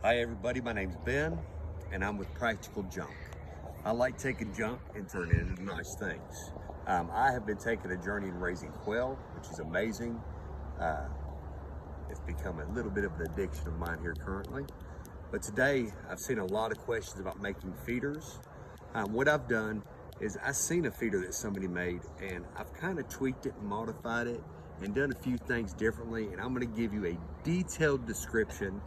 Hi everybody, my name's Ben and I'm with Practical Junk. I like taking junk and turning it into nice things. I have been taking a journey in raising quail, which is amazing. It's become a little bit of an addiction of mine here currently. But today I've seen a lot of questions about making feeders. What I've done is I've seen a feeder that somebody made and I've kind of tweaked it and modified it and done a few things differently, and I'm going to give you a detailed description.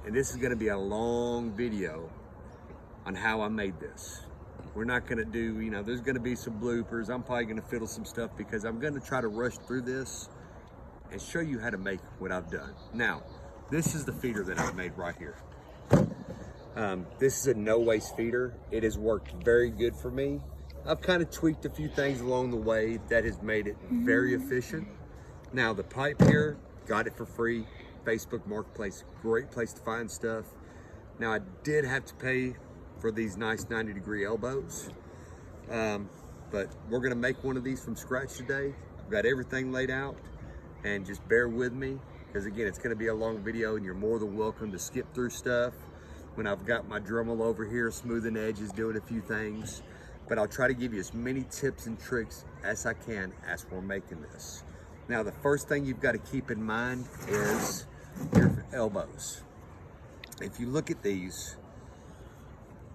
And this is going to be a long video on how I made this. We're not going to do, there's going to be some bloopers. I'm probably going to fiddle some stuff because I'm going to try to rush through this and show you how to make what I've done. Now, this is the feeder that I've made right here. This is a no-waste feeder. It has worked very good for me. I've kind of tweaked a few things along the way that has made it very efficient. Now, the pipe here, got it for free. Facebook Marketplace, great place to find stuff. Now, I did have to pay for these nice 90-degree elbows, but we're gonna make one of these from scratch today. I've got everything laid out, and just bear with me, because again, it's gonna be a long video and you're more than welcome to skip through stuff when I've got my Dremel over here smoothing edges, doing a few things, but I'll try to give you as many tips and tricks as I can as we're making this. Now, the first thing you've got to keep in mind is your elbows. If you look at these,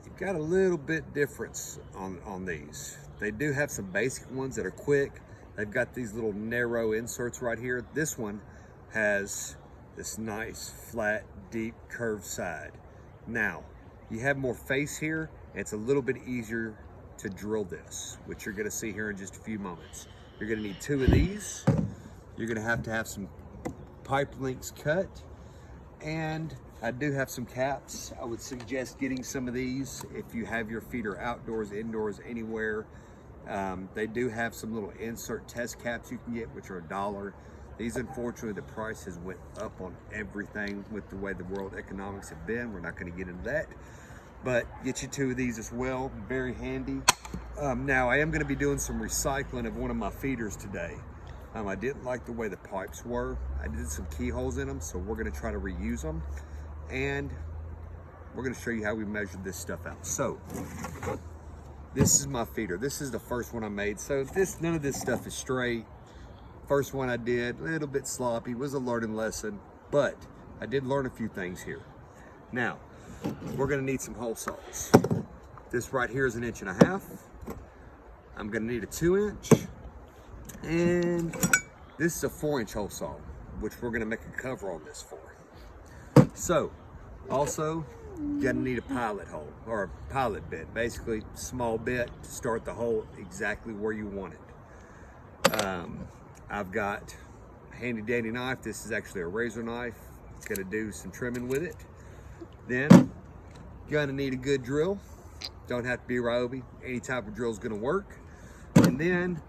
you've got a little bit difference on these. They do have some basic ones that are quick. They've got these little narrow inserts right here. This one has this nice, flat, deep, curved side. Now, you have more face here, and it's a little bit easier to drill this, which you're gonna see here in just a few moments. You're gonna need 2 of these. You're gonna have to have some pipe links cut, and I do have some caps. I would suggest getting some of these if you have your feeder outdoors, indoors, anywhere. They do have some little insert test caps you can get, which are $1. These, unfortunately, the price has went up on everything with the way the world economics have been. We're not gonna get into that, but get you 2 of these as well, very handy. Now, I am gonna be doing some recycling of one of my feeders today. I didn't like the way the pipes were. I did some keyholes in them, so we're gonna try to reuse them. And we're gonna show you how we measured this stuff out. So, this is my feeder. This is the first one I made. So none of this stuff is straight. First one I did, a little bit sloppy, was a learning lesson, but I did learn a few things here. Now, we're gonna need some hole saws. This right here is 1.5 inches. I'm gonna need a 2-inch. And this is a 4-inch hole saw, which we're gonna make a cover on this for. So, also, you're gonna need a pilot hole, or a pilot bit, basically small bit to start the hole exactly where you want it. I've got a handy dandy knife. This is actually a razor knife. It's gonna do some trimming with it. Then, you're gonna need a good drill. Don't have to be Ryobi. Any type of drill is gonna work. And then,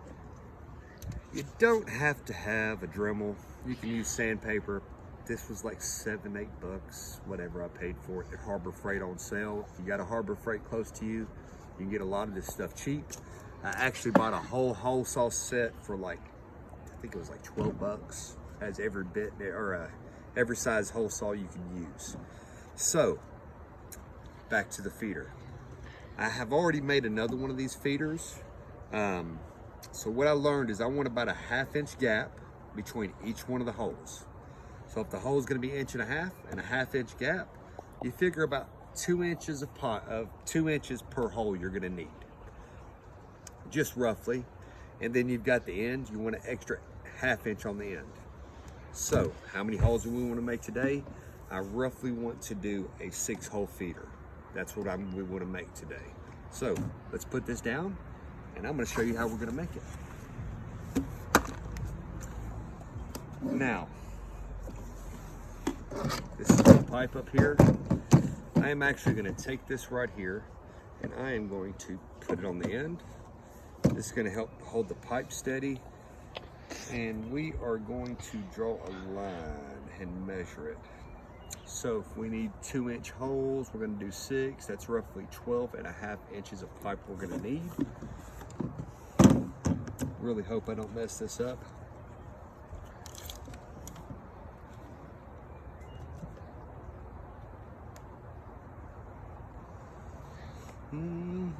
you don't have to have a Dremel. You can use sandpaper. This was like $7, $8, whatever I paid for it at Harbor Freight on sale. If you got a Harbor Freight close to you, you can get a lot of this stuff cheap. I actually bought a whole hole saw set for like, I think it was like $12. Has every bit, or every size hole saw you can use. So, back to the feeder. I have already made another one of these feeders. So what I learned is I want about a 1/2 inch gap between each one of the holes. So if the hole is going to be 1.5 inches and a 1/2 inch gap, you figure about 2 inches of 2 inches per hole you're going to need, just roughly. And then you've got the end. You want an extra 1/2 inch on the end. So how many holes do we want to make today? I roughly want to do a 6-hole feeder. That's what we want to make today. So let's put this down, and I'm going to show you how we're going to make it. Now, this is the pipe up here. I am actually going to take this right here, and I am going to put it on the end. This is going to help hold the pipe steady, and we are going to draw a line and measure it. So if we need 2-inch holes, we're going to do 6. That's roughly 12.5 inches of pipe we're going to need. Really hope I don't mess this up. I'm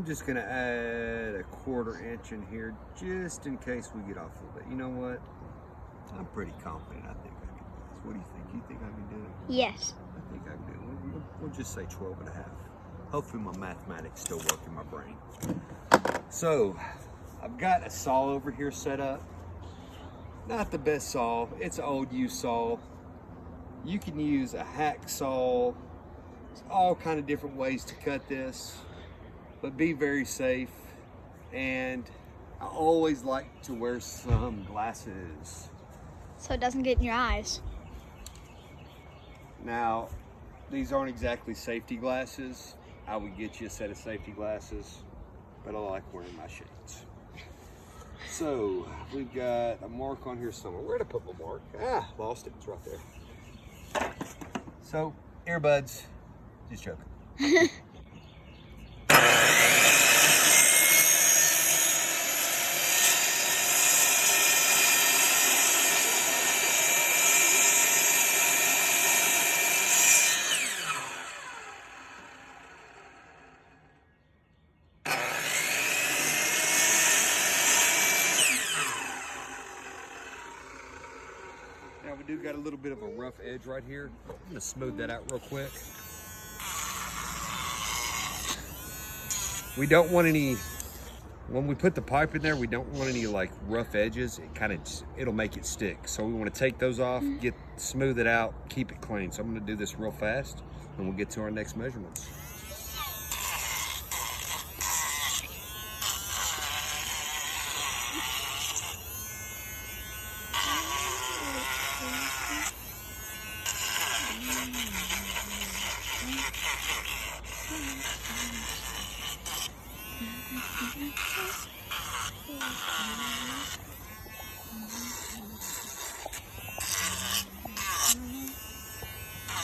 just gonna add a 1/4 inch in here just in case we get off a little bit. You know what? I'm pretty confident. I think I can do this. What do you think? You think I can do it? Yes. I think I can do it. We'll just say 12.5. Hopefully my mathematics still work in my brain. So I've got a saw over here set up. Not the best saw. It's an old used saw. You can use a hack saw. There's all kind of different ways to cut this, but be very safe. And I always like to wear some glasses. So it doesn't get in your eyes. Now, these aren't exactly safety glasses. I would get you a set of safety glasses, but I like wearing my shades. So we've got a mark on here somewhere. Where'd I put my mark? Ah, lost it. It's right there. So, earbuds. Just joking. Now we do got a little bit of a rough edge right here. I'm gonna smooth that out real quick. We don't want any, when we put the pipe in there, we don't want any like rough edges. It'll make it stick. So we want to take those off, smooth it out, keep it clean. So I'm gonna do this real fast and we'll get to our next measurements.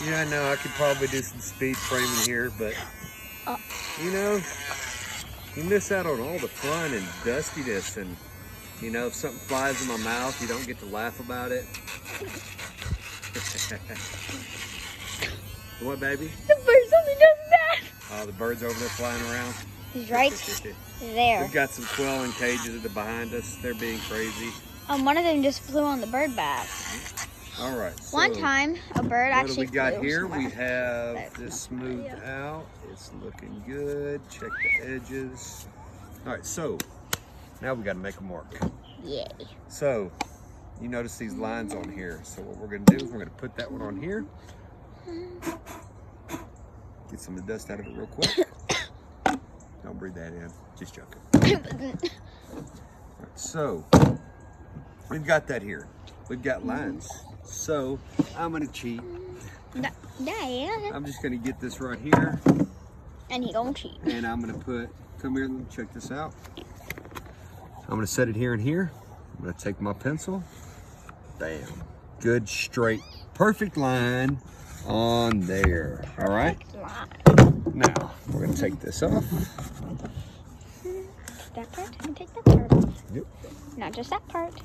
Yeah, I know I could probably do some speed framing here, but you know, you miss out on all the fun and dustiness, and you know, if something flies in my mouth, you don't get to laugh about it. What, baby? The bird's only does that. Oh, the bird's over there flying around. He's right there. We've got some quail in cages behind us. They're being crazy. One of them just flew on the bird bath. All right. So one time, a bird actually flew. What do we got here? Somewhere. We have this smoothed out. It's looking good. Check the edges. All right, so now we got to make a mark. Yay. So you notice these lines on here. So what we're going to do is we're going to put that one on here. Get some of the dust out of it real quick. Don't breathe that in. Just joking. All right, so we've got that here. We've got lines. So I'm gonna cheat. Yeah. I'm just gonna get this right here. And he gonna cheat. And I'm gonna come here, let me check this out. I'm gonna set it here and here. I'm gonna take my pencil. Bam. Good, straight, perfect line on there. All right? Now, we're gonna take this off. That part, and take that part off. Yep. Not just that part.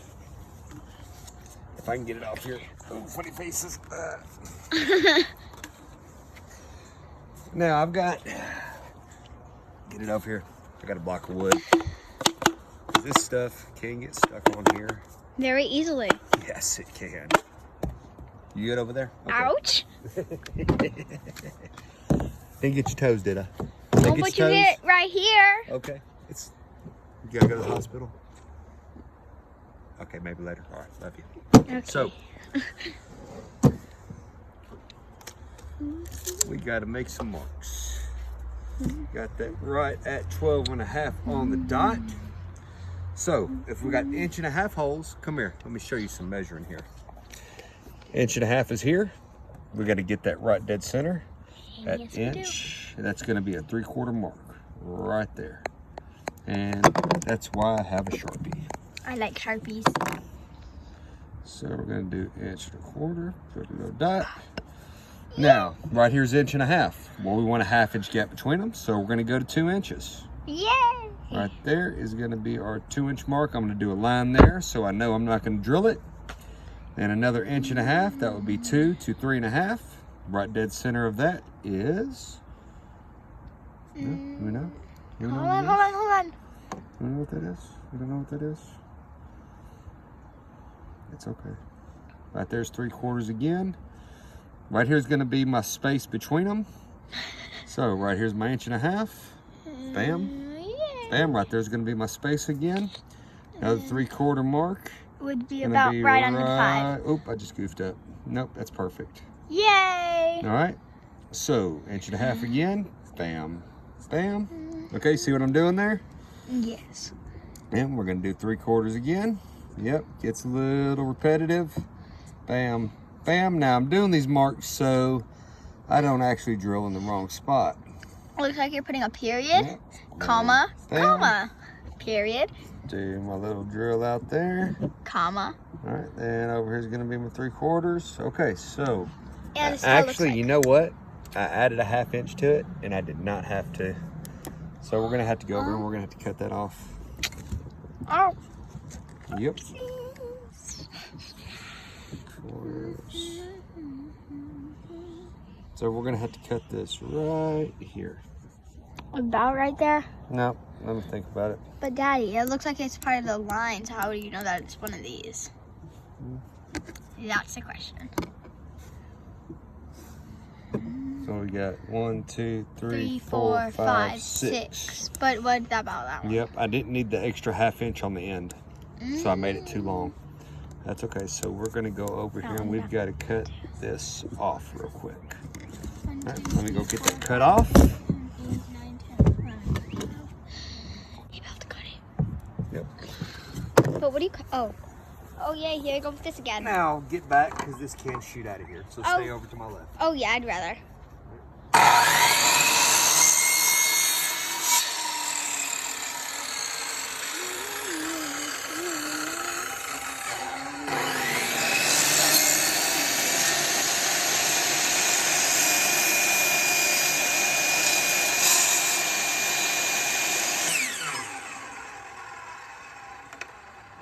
If I can get it off here. Oh, funny faces. Now I've got, get it off here. I got a block of wood. This stuff can get stuck on here. Very easily. Yes, it can. You good over there? Okay. Ouch. Didn't get your toes, did I? Oh, but you did it right here. Okay. You gotta go to the hospital? Okay, maybe later. All right, love you. Okay. So, we gotta make some marks. Got that right at 12.5 on the dot. So, if we got 1.5 inch holes, come here. Let me show you some measuring here. 1.5 inch is here. We gotta get that right dead center at yes, inch. And that's gonna be a 3/4 mark right there. And that's why I have a Sharpie. I like Sharpies. So we're gonna do 1.25 inch, put a little dot. Now, right here's 1.5 inch. Well, we want a 1/2 inch gap between them, so we're gonna go to 2 inches. Yay! Right there is gonna be our 2 inch mark. I'm gonna do a line there, so I know I'm not gonna drill it. Then another 1.5 inch, that would be 2 to 3.5. Right dead center of that is. No, we know. We know Hold on. You know what that is? You don't know what that is? It's okay. Right there's 3/4 again. Right here's going to be my space between them. So right here's my 1.5 inches. Bam. Bam. Right there's going to be my space again. Another 3/4 mark. Would be about right under the 5. Oop, I just goofed up. Nope, that's perfect. Yay! All right. So 1.5 inches again. Bam. Bam. Okay, see what I'm doing there? Yes. And we're going to do 3/4 again. Yep, gets a little repetitive. Bam, bam. Now I'm doing these marks so I don't actually drill in the wrong spot. Looks like you're putting a period, Yep. comma, Bam. comma, period, Do my little drill out there. comma. All right, then over here's going to be my 3/4. Okay, so Yeah, this is what it looks actually, like. you know what? I added a 1/2 inch to it, and I did not have to. So we're going to have to go over and we're going to have to cut that off. Oh. Yep. So we're gonna have to cut this right here. About right there? No, let me think about it. But Daddy, it looks like it's part of the line, so how do you know that it's one of these? That's the question. So we got 1, 2, 3, 3, 4, 4, 5, 5, 6. 6. But what about that one? Yep, I didn't need the extra 1/2 inch on the end, so I made it too long. That's okay, so we're gonna go over here and we've got to cut this off real quick. All right, let me go get that cut off. 7, 8, 9, 10, 11, 12. You about to cut it. Yep. But what do you cut? Oh. Oh, yeah, here I go with this again. Now get back because this can shoot out of here, so Oh. stay over to my left. Oh, yeah, I'd rather.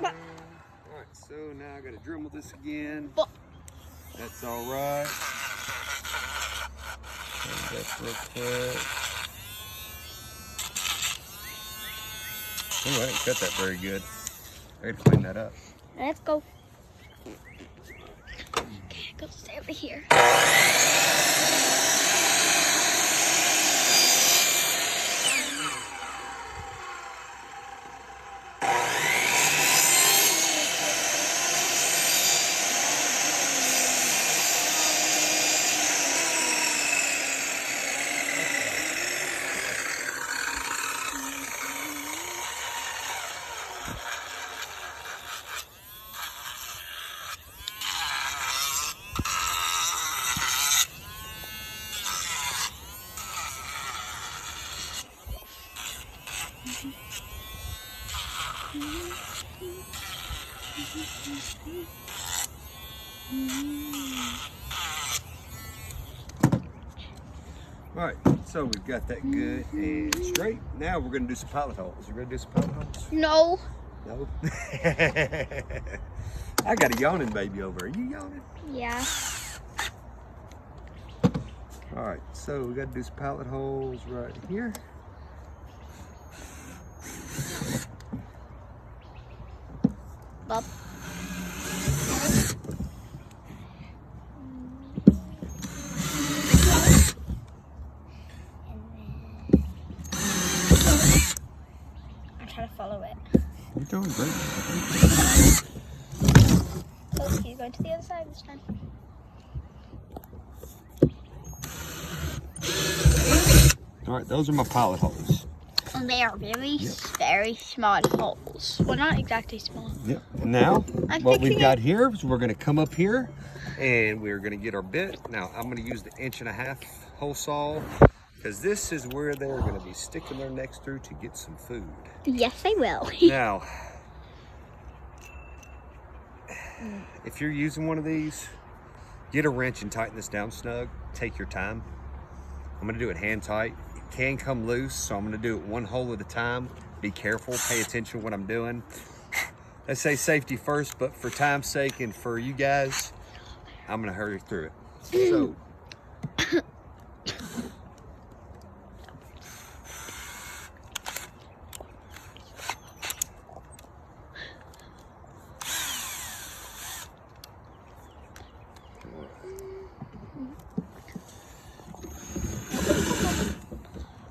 Alright, so now I gotta Dremel this again. But That's alright. That's real quick. Oh, I didn't cut that very good. I gotta clean that up. let's go. Okay, go stay over here. Alright, so we've got that good and straight. Now we're gonna do some pilot holes. You ready to do some pilot holes? No. No? I got a yawning baby over. Are you yawning? Yeah. Alright, so we gotta do some pilot holes right here. Bob. I'm trying to follow it. You're doing great. Oh, he's going to the other side this time. Alright, those are my pilot holes. And they are very, very small holes. Well, not exactly small. Yep. Now, I'm what we've fixing got here is we're going to come up here and we're going to get our bit. Now, I'm going to use the 1.5 inch hole saw because this is where they're going to be sticking their necks through to get some food. Yes, they will. Now, if you're using one of these, get a wrench and tighten this down snug. Take your time. I'm going to do it hand tight. It can come loose, so I'm going to do it one hole at a time. Be careful, pay attention to what I'm doing. Let's say safety first, but for time's sake and for you guys, I'm going to hurry through it. So,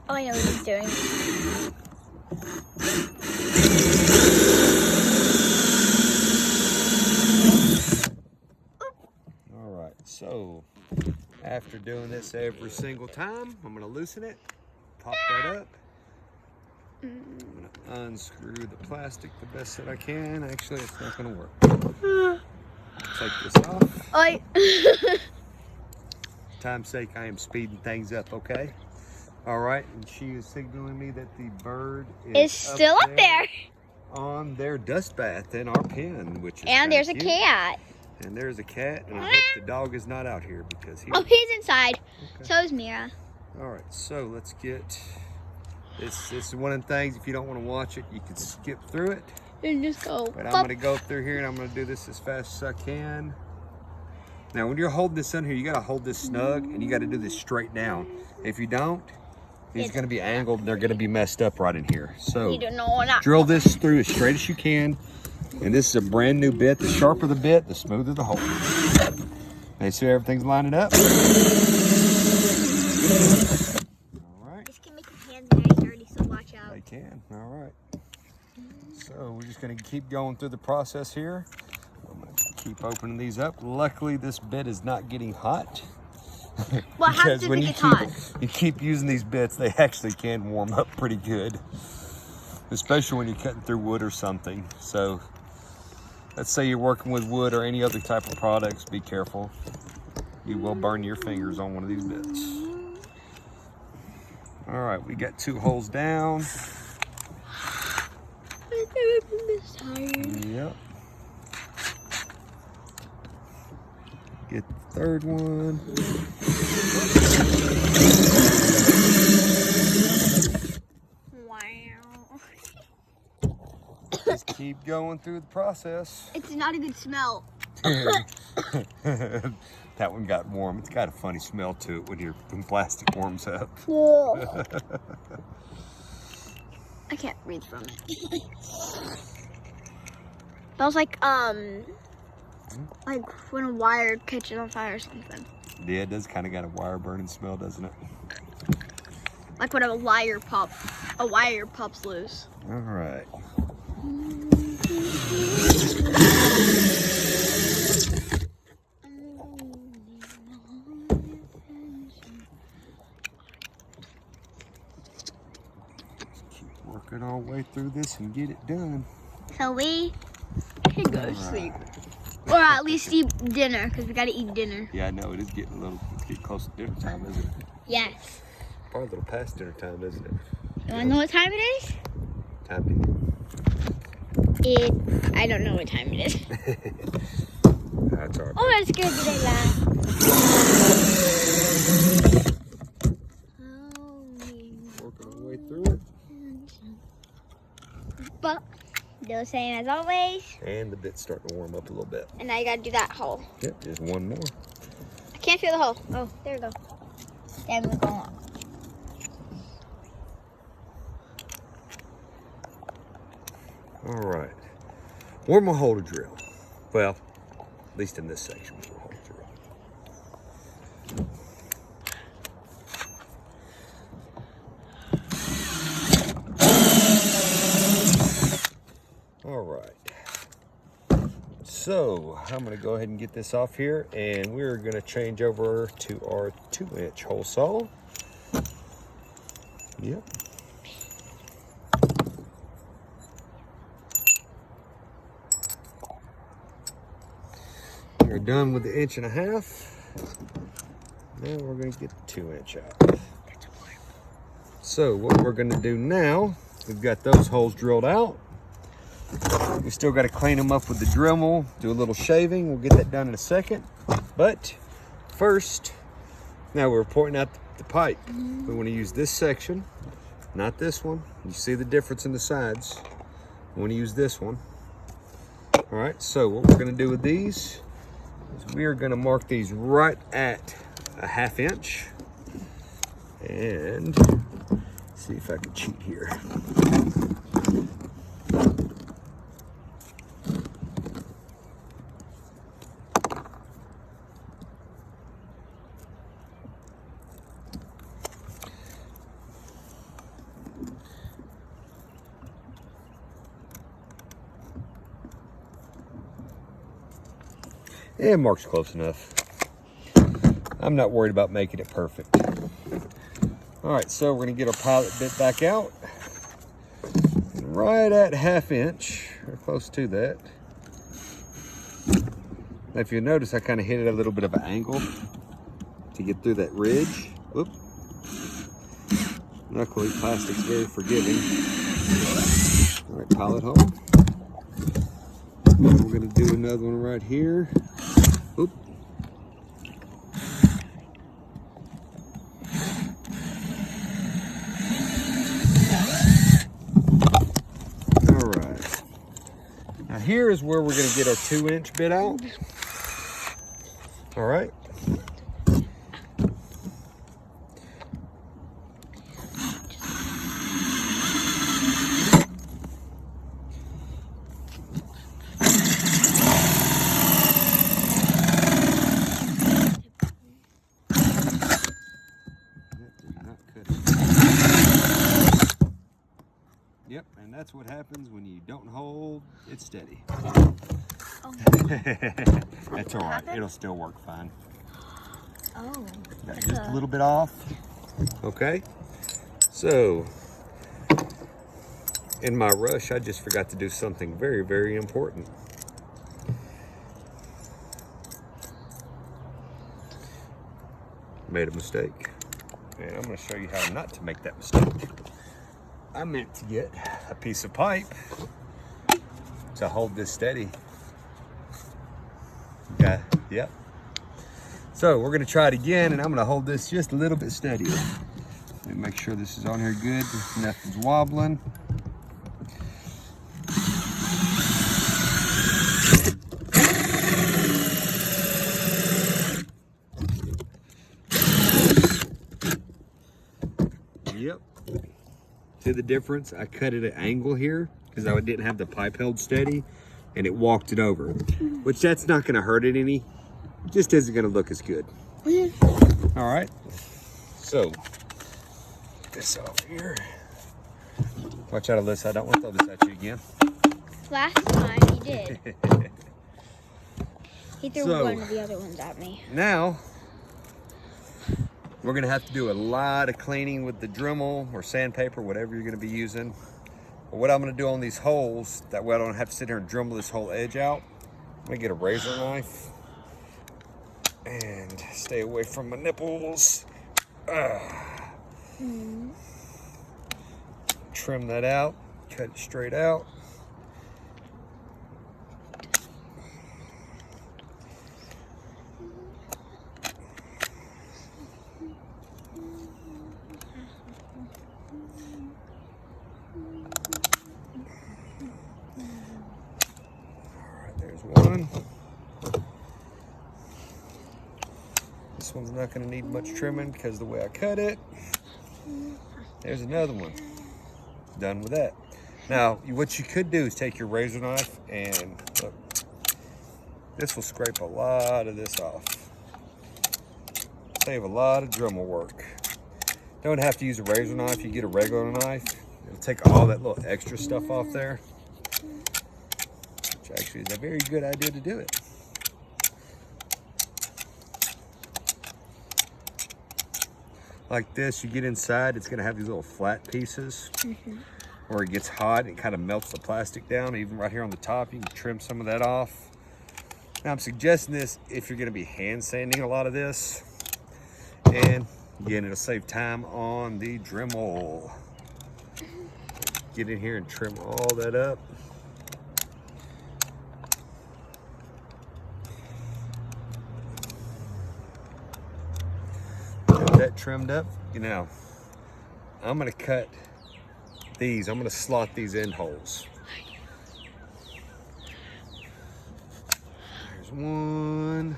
Oh, I know what he's doing. All right, so after doing this every single time, I'm gonna loosen it, pop that up. I'm gonna unscrew the plastic the best that I can. Actually, it's not gonna work. Take this off. Oi. Time's sake, I am speeding things up, okay? All right, and she is signaling me that the bird It's still up there. On their dust bath in our pen, which is And there's cute. a cat. And there's a cat, and I hope the dog is not out here because he. Oh, he's inside. Okay. So is Mira. All right, so let's get this. This is one of the things. If you don't want to watch it, you can skip through it. And just go. But I'm gonna go through here, and I'm gonna do this as fast as I can. Now, when you're holding this in here, you gotta hold this snug, and you gotta do this straight down. If you don't, it's gonna be angled, and they're gonna be messed up right in here. So You don't know that. drill this through as straight as you can. And this is a brand new bit. The sharper the bit, the smoother the hole. And see everything's lining up. All right. This can make your hands very dirty, so watch out. They can. All right. So we're just going to keep going through the process here. I'm going to keep opening these up. Luckily, this bit is not getting hot. What happens if it gets hot? You keep using these bits, they actually can warm up pretty good. Especially when you're cutting through wood or something. So let's say you're working with wood or any other type of products, be careful. You will burn your fingers on one of these bits. All right, we got 2 holes down. Yep. Get the third one. Wow. Just keep going through the process. It's not a good smell. That one got warm. It's got a funny smell to it when plastic warms up. I can't breathe from it. Smells like when a wire catches on fire or something. Yeah, it does kind of got a wire burning smell, doesn't it? Like when a wire pops loose. All right. Keep working our way through this and get it done. So we can go to sleep. Or at least eat dinner, because we got to eat dinner. Yeah, I know it is getting it's getting close to dinner time, isn't it? Yes. Probably a little past dinner time, isn't it? You want to know what time it is? Time to I don't know what time it is. That's all right. Oh, that's good. Did I laugh? Working our way through it. But the same as always. And the bit's starting to warm up a little bit. And now you gotta do that hole. Yep, just one more. I can't feel the hole. Oh, there we go. Damn, we're going on. All right. Where my hole to drill? Well, at least in this section, where's my hole to drill? All right. So I'm going to go ahead and get this off here, and we're going to change over to our 2-inch hole saw. Yep. We're done with the 1.5 inches. Now we're going to get the 2-inch out. So what we're going to do now, we've got those holes drilled out. We still got to clean them up with the Dremel, do a little shaving. We'll get that done in a second. But first, now we're pointing out the pipe. We want to use this section, not this one. You see the difference in the sides. We want to use this one. All right, so what we're going to do with these is we are going to mark these right at 1/2 inch. And see if I can cheat here. And mark's close enough. I'm not worried about making it perfect. All right, so we're gonna get our pilot bit back out. And right at 1/2 inch, or close to that. Now, if you notice, I kind of hit it at a little bit of an angle to get through that ridge. Whoop. Luckily, plastic's very forgiving. All right, pilot hole. We're gonna do another one right here. Oop. All right. Now here is where we're going to get our 2-inch bit out. All right. Yep, and that's what happens when you don't hold it steady. Oh. That's all right. It'll still work fine. Oh. Got just a little bit off. Okay. So, in my rush, I just forgot to do something very, very important. Made a mistake. And I'm going to show you how not to make that mistake. I meant to get a piece of pipe to hold this steady. Okay, yep. So we're gonna try it again, and I'm gonna hold this just a little bit steadier. Let me make sure this is on here good, nothing's wobbling. Yep. See the difference? I cut it at an angle here because I didn't have the pipe held steady, and it walked it over, which that's not going to hurt it any. It just isn't going to look as good. All right. So, get this off here. Watch out, Alyssa. I don't want to throw this at you again. Last time he did. He threw one of the other ones at me. Now, we're gonna have to do a lot of cleaning with the Dremel or sandpaper, whatever you're gonna be using. But what I'm gonna do on these holes, that way I don't have to sit here and Dremel this whole edge out, I'm gonna get a razor knife and stay away from my nipples. Trim that out, cut it straight out. One. This one's not going to need much trimming because of the way I cut it. There's another one. Done with that. Now, what you could do is take your razor knife and look. This will scrape a lot of this off. Save a lot of Dremel work. Don't have to use a razor knife. You get a regular knife. It'll take all that little extra stuff off there. Actually, is a very good idea to do it. Like this, you get inside, it's going to have these little flat pieces where it gets hot and it kind of melts the plastic down. Even right here on the top, you can trim some of that off. Now, I'm suggesting this if you're going to be hand sanding a lot of this, and again, it'll save time on the Dremel. Get in here and trim all that up. That trimmed up, you know, I'm gonna cut these. I'm gonna slot these end holes. There's one.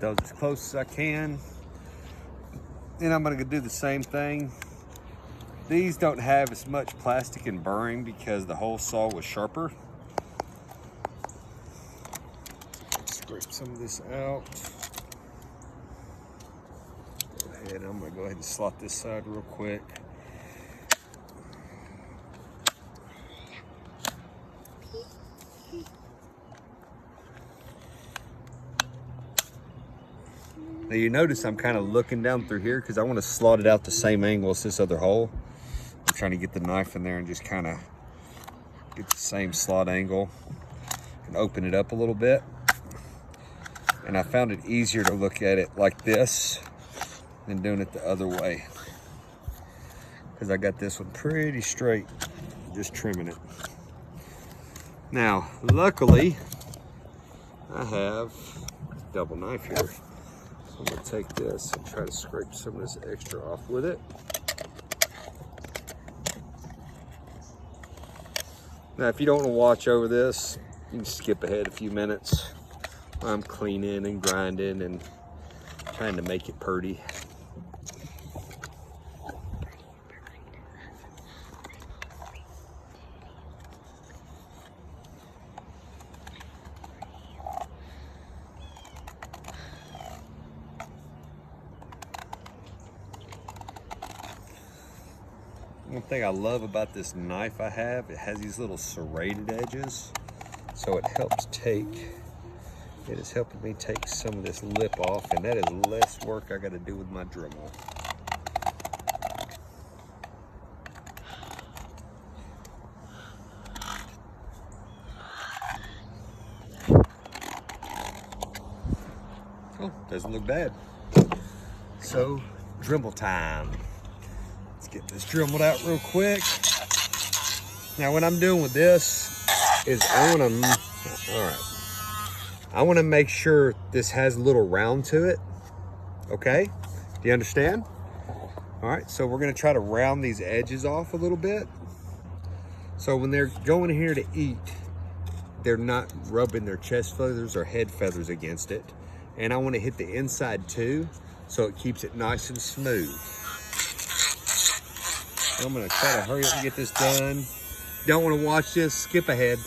those as close as I can. Then I'm gonna do the same thing. These don't have as much plastic and burring because the hole saw was sharper. Scrape some of this out. Go ahead, I'm gonna go ahead and slot this side real quick. Now you notice I'm kind of looking down through here because I want to slot it out the same angle as this other hole. I'm trying to get the knife in there and just kind of get the same slot angle and open it up a little bit. And I found it easier to look at it like this than doing it the other way, because I got this one pretty straight, just trimming it. Now, luckily, I have a double knife here. So I'm gonna take this and try to scrape some of this extra off with it. Now, if you don't want to watch over this, you can skip ahead a few minutes. I'm cleaning and grinding and trying to make it pretty. One thing I love about this knife I have, it has these little serrated edges, so it helps it is helping me take some of this lip off, and that is less work I got to do with my Dremel. Oh, doesn't look bad. So, Dremel time. Let's get this Dremeled out real quick. Now, what I'm doing with this is I want to make sure this has a little round to it. Okay? Do you understand? All right, so we're going to try to round these edges off a little bit. So when they're going here to eat, they're not rubbing their chest feathers or head feathers against it. And I want to hit the inside too, so it keeps it nice and smooth. I'm going to try to hurry up and get this done. Don't want to watch this, skip ahead.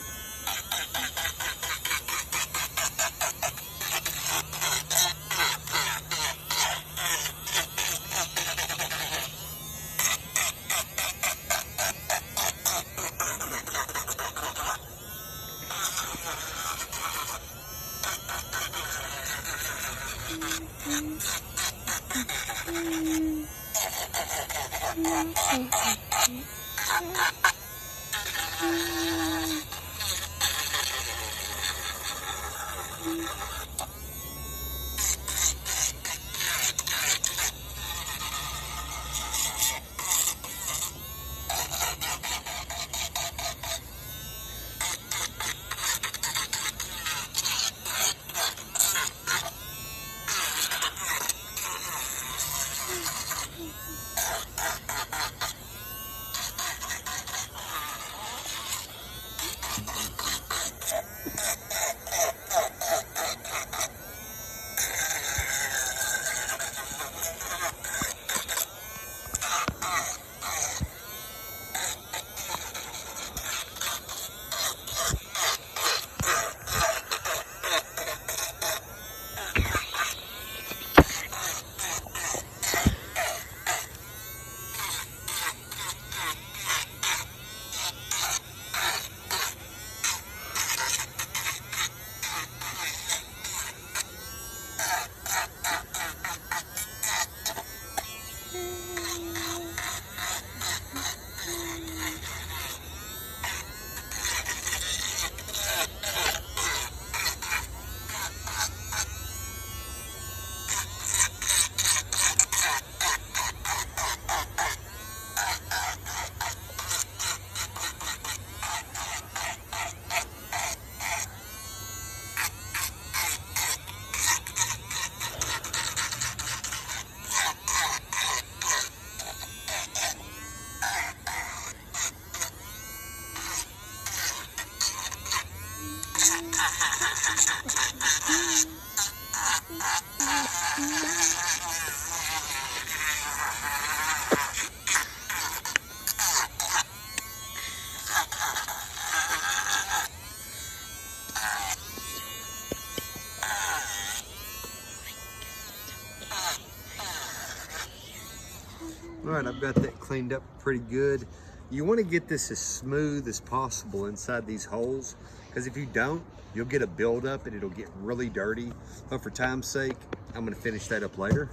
All right, I've got that cleaned up pretty good. You want to get this as smooth as possible inside these holes, because if you don't, you'll get a buildup and it'll get really dirty. But for time's sake, I'm gonna finish that up later.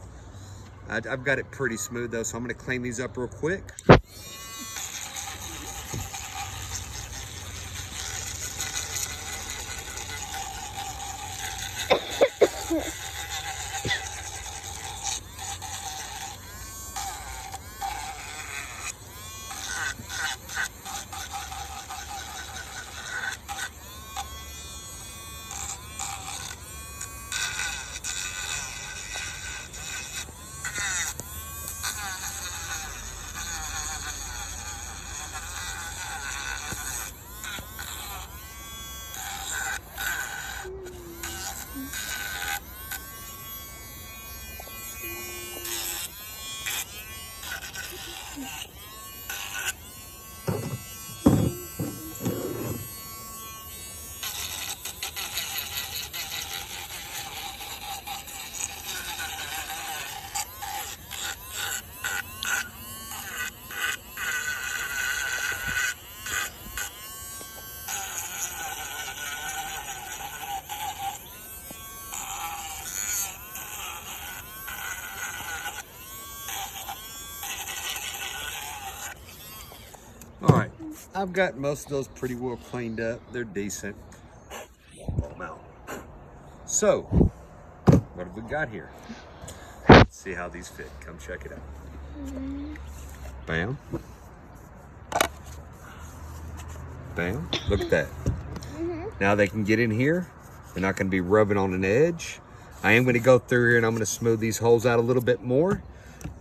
I've got it pretty smooth though, so I'm gonna clean these up real quick. All right, I've got most of those pretty well cleaned up. They're decent. Pull them out. So, what have we got here? Let's see how these fit. Come check it out. Bam. Bam. Look at that. Now they can get in here. They're not going to be rubbing on an edge. I am going to go through here and I'm going to smooth these holes out a little bit more.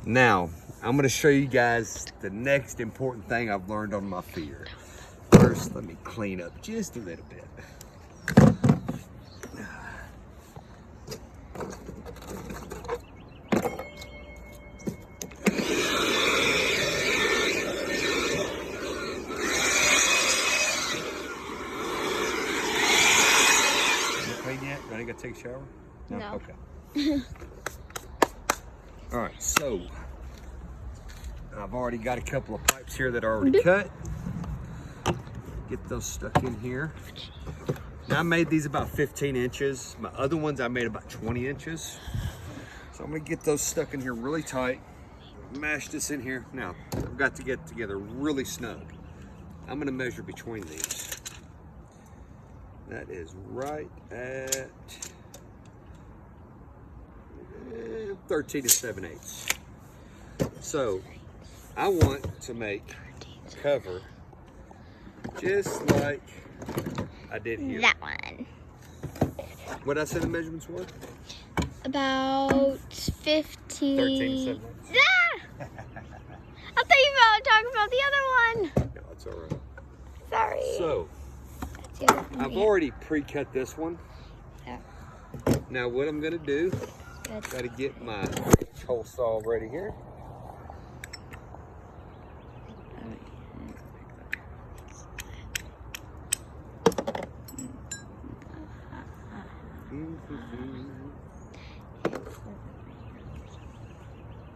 Now, I'm going to show you guys the next important thing I've learned on my feeder. First, let me clean up just a little bit. Clean yet? Ready to go take a shower? No. Okay. All right, so I've already got a couple of pipes here that are already cut. Get those stuck in here. Now I made these about 15 inches. My other ones I made about 20 inches. So I'm gonna get those stuck in here really tight. Mash this in here. Now, I've got to get together really snug. I'm gonna measure between these. That is right at 13 7/8. So I want to make a cover just like I did here. That one. What did I say the measurements were? About 15. 13 7/8. Ah! I thought you were talking about the other one. No, it's all right. Sorry. So That's the other one. I've already pre-cut this one. Yeah. Now what I'm gonna do, Good. got to get my hole saw ready here.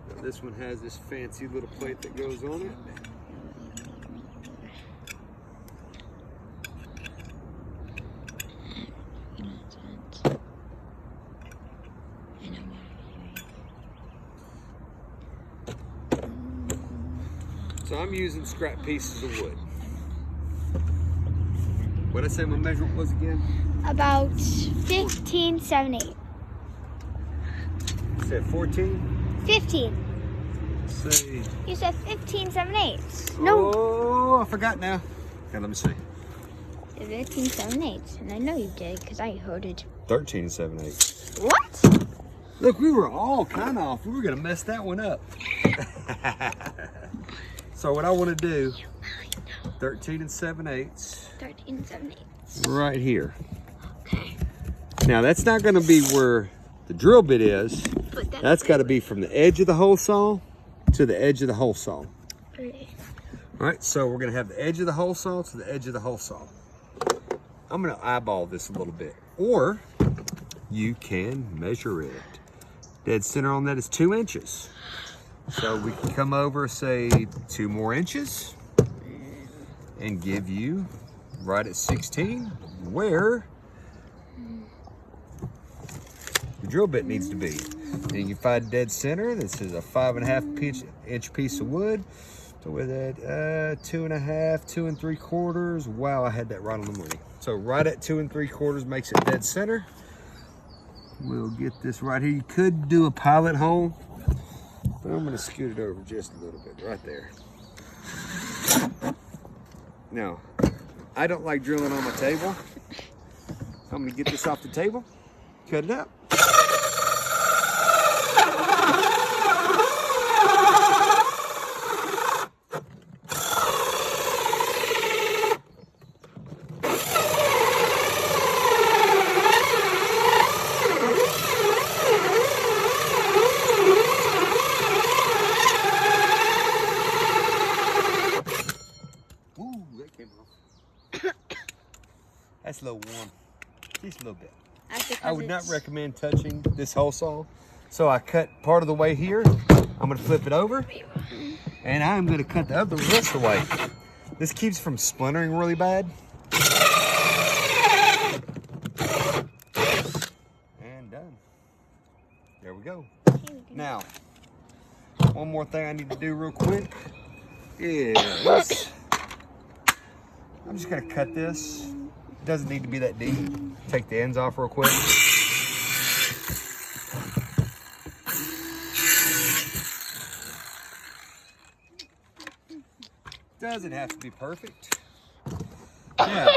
Now this one has this fancy little plate that goes on it. So I'm using scrap pieces of wood. What did I say my measurement was again? About 15 7/8. You said 14? 15. Let's see. You said 15 7/8. No. Oh, I forgot now. Okay, let me see. 15 7/8. And I know you did because I heard it. 13 7/8. What? Look, we were all kind of off. We were going to mess that one up. So what I want to do, 13 7/8. 13 7/8. Right here. Okay. Now that's not going to be where the drill bit is. But That's got to be from the edge of the hole saw to the edge of the hole saw. Okay. All right, so we're going to have the edge of the hole saw to the edge of the hole saw. I'm going to eyeball this a little bit, or you can measure it. Dead center on that is 2 inches. So we can come over, say 2 more inches and give you right at 16 where the drill bit needs to be. And you can find dead center. This is a 5.5 inch piece of wood. So with it, 2.5, 2 3/4. Wow, I had that right on the money. So right at 2 3/4 makes it dead center. We'll get this right here. You could do a pilot hole, but I'm gonna scoot it over just a little bit right there. Now, I don't like drilling on my table. I'm gonna get this off the table, cut it out. Ooh, that came off. That's a little warm, just a little bit. I would not recommend touching this hole saw. So I cut part of the way here. I'm gonna flip it over, and I'm gonna cut the rest of the way. This keeps from splintering really bad. And done. There we go. Now, one more thing I need to do real quick is I'm just gonna cut this. It doesn't need to be that deep. Take the ends off real quick. Doesn't have to be perfect. Now,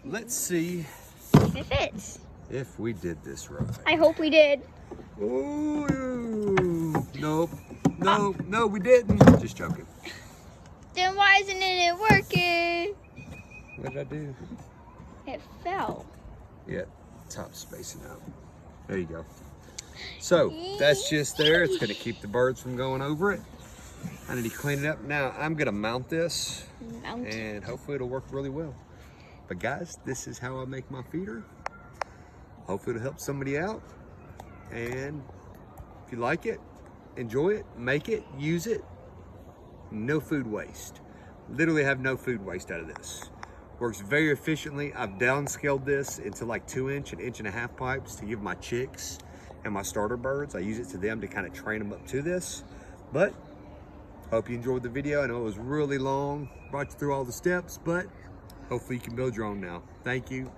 let's see If it fits. if we did this right. I hope we did. Ooh, nope, no, we didn't. Just joking. Then why isn't it working? What did I do? It fell. Yeah, top spacing out. There you go. So that's just there. It's gonna keep the birds from going over it. I need to clean it up. Now I'm gonna mount this and hopefully it'll work really well. But guys, this is how I make my feeder. Hopefully it'll help somebody out. And if you like it, enjoy it, make it, use it. No food waste. Literally have no food waste out of this. Works very efficiently. I've downscaled this into like 2 inch and 1.5 inch pipes to give my chicks and my starter birds. I use it to them to kind of train them up to this. But hope you enjoyed the video. I know it was really long, brought you through all the steps, but hopefully you can build your own now. Thank you.